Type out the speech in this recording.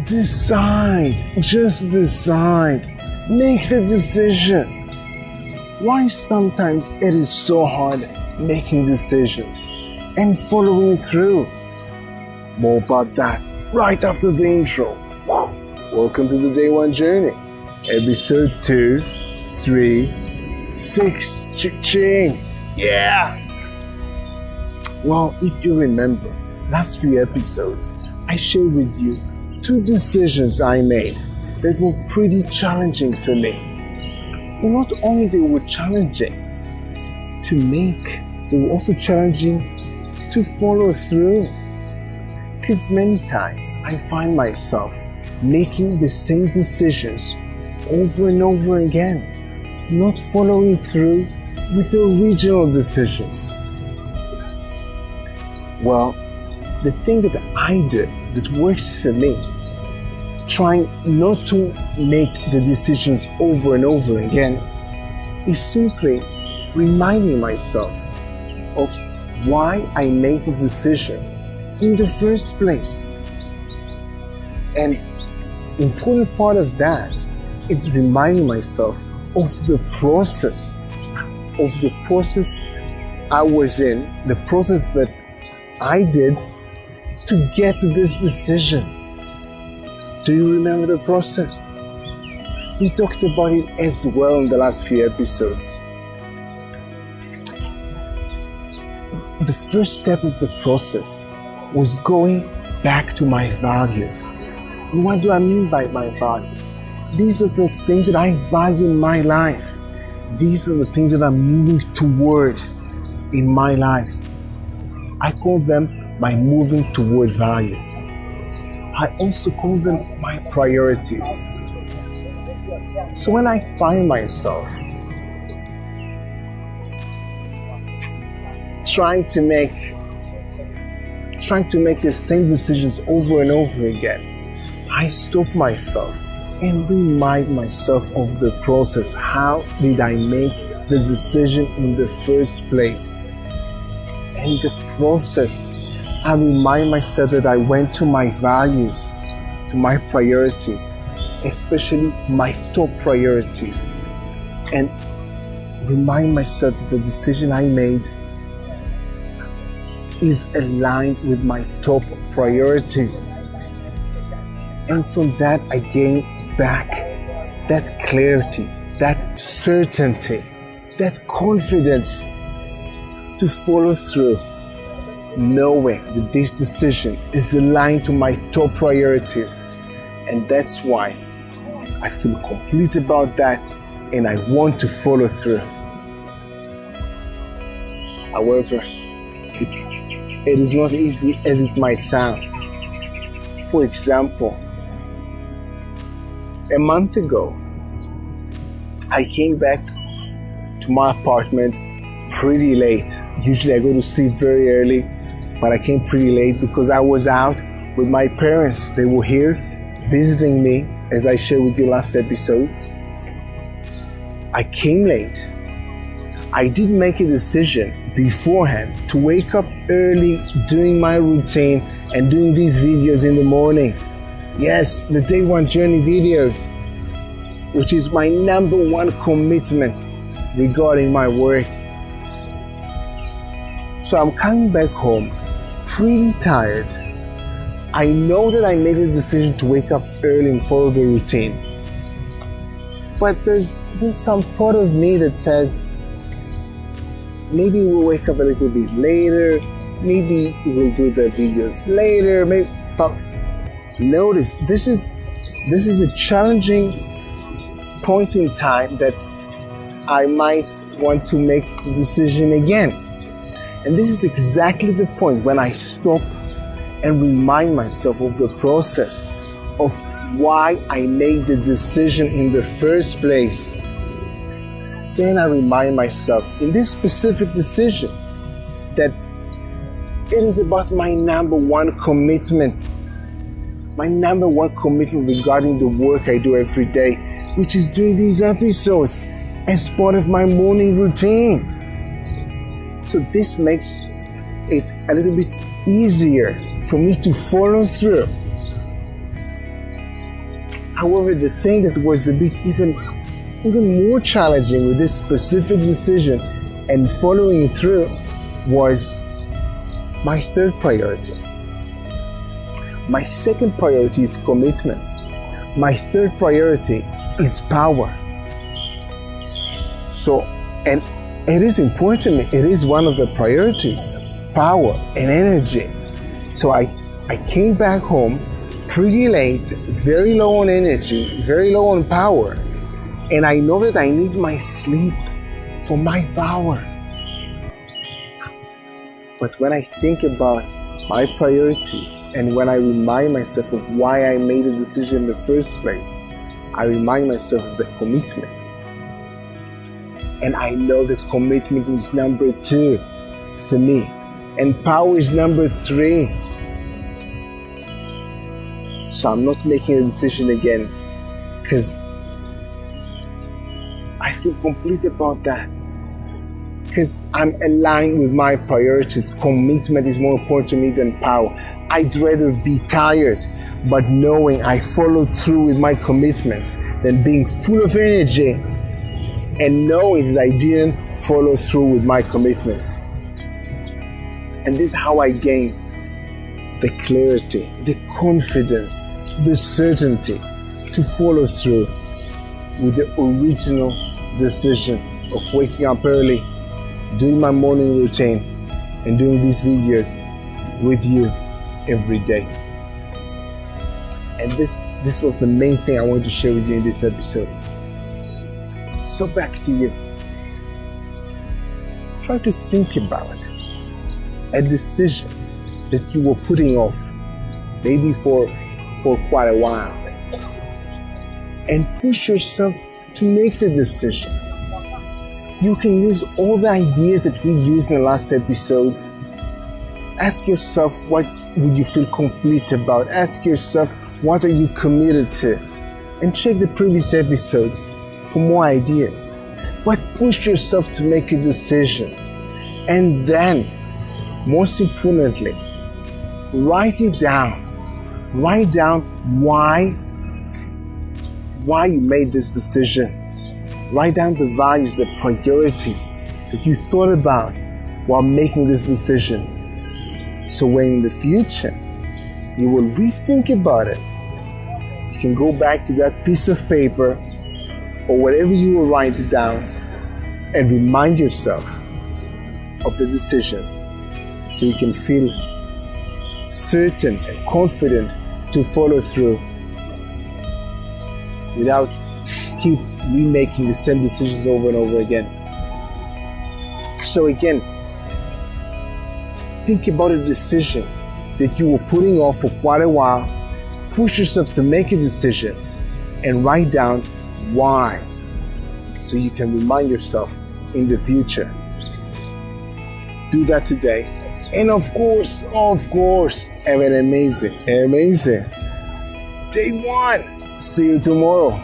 Decide. Just decide. Make the decision. Why sometimes it is so hard making decisions and following through? More about that right after the intro. Welcome to the Day One Journey, episode 2, 3, 6. Ching! Yeah! Well, if you remember, last few episodes, I shared with you 2 decisions I made that were pretty challenging for me. And not only they were challenging to make, they were also challenging to follow through. Because many times I find myself making the same decisions over and over again, not following through with the original decisions. Well, the thing that I did that works for me, trying not to make the decisions over and over again, is simply reminding myself of why I made the decision in the first place. And important part of that is reminding myself of the process I was in, the process that I did to get to this decision. Do you remember the process? We talked about it as well in the last few episodes. The first step of the process was going back to my values. And what do I mean by my values? These are the things that I value in my life. These are the things that I'm moving toward in my life. I call them my moving toward values. I also call them my priorities. So when I find myself trying to make the same decisions over and over again, I stop myself and remind myself of the process. How did I make the decision in the first place? And the process, I remind myself that I went to my values, to my priorities, especially my top priorities, and remind myself that the decision I made is aligned with my top priorities. And from that, I gain back that clarity, that certainty, that confidence to follow through, knowing that this decision is aligned to my top priorities. And that's why I feel complete about that and I want to follow through. However, it is not easy as it might sound. For example, a month ago, I came back to my apartment pretty late. Usually I go to sleep very early, but I came pretty late because I was out with my parents. They were here visiting me, as I shared with you last episodes. I came late. I did make a decision beforehand to wake up early, doing my routine and doing these videos in the morning. Yes, the Day One Journey videos, which is my number one commitment regarding my work. So I'm coming back home pretty tired. I know that I made a decision to wake up early and follow the routine. But there's some part of me that says, maybe we'll wake up a little bit later, maybe we'll do the videos later, but notice, this is the challenging point in time that I might want to make the decision again. And this is exactly the point when I stop and remind myself of the process of why I made the decision in the first place. Then I remind myself in this specific decision that it is about my number one commitment. My number one commitment regarding the work I do every day, which is doing these episodes as part of my morning routine. So this makes it a little bit easier for me to follow through. However, the thing that was a bit even more challenging with this specific decision and following it through was my third priority. My second priority is commitment. My third priority is power. So, and it is important to me. It is one of the priorities, power and energy. So I came back home pretty late, very low on energy, very low on power. And I know that I need my sleep for my power. But when I think about my priorities and when I remind myself of why I made a decision in the first place, I remind myself of the commitment. And I know that commitment is number 2 for me. And power is number 3. So I'm not making a decision again because I feel complete about that. Because I'm aligned with my priorities. Commitment is more important to me than power. I'd rather be tired, but knowing I followed through with my commitments than being full of energy and knowing that I didn't follow through with my commitments. And this is how I gain the clarity, the confidence, the certainty to follow through with the original decision of waking up early, doing my morning routine, and doing these videos with you every day. And this was the main thing I wanted to share with you in this episode. So back to you. Try to think about a decision that you were putting off, maybe for quite a while, and push yourself to make the decision. You can use all the ideas that we used in the last episodes. Ask yourself, what would you feel complete about? Ask yourself, what are you committed to? And check the previous episodes for more ideas. But push yourself to make a decision. And then, most importantly, write it down. Write down why you made this decision. Write down the values, the priorities that you thought about while making this decision. So when in the future you will rethink about it, you can go back to that piece of paper or whatever you will write it down and remind yourself of the decision so you can feel certain and confident to follow through without keep remaking the same decisions over and over again. So again, think about a decision that you were putting off for quite a while. Push yourself to make a decision and write down why, so you can remind yourself in the future. Do that today. And of course, have an amazing day 1. See you tomorrow.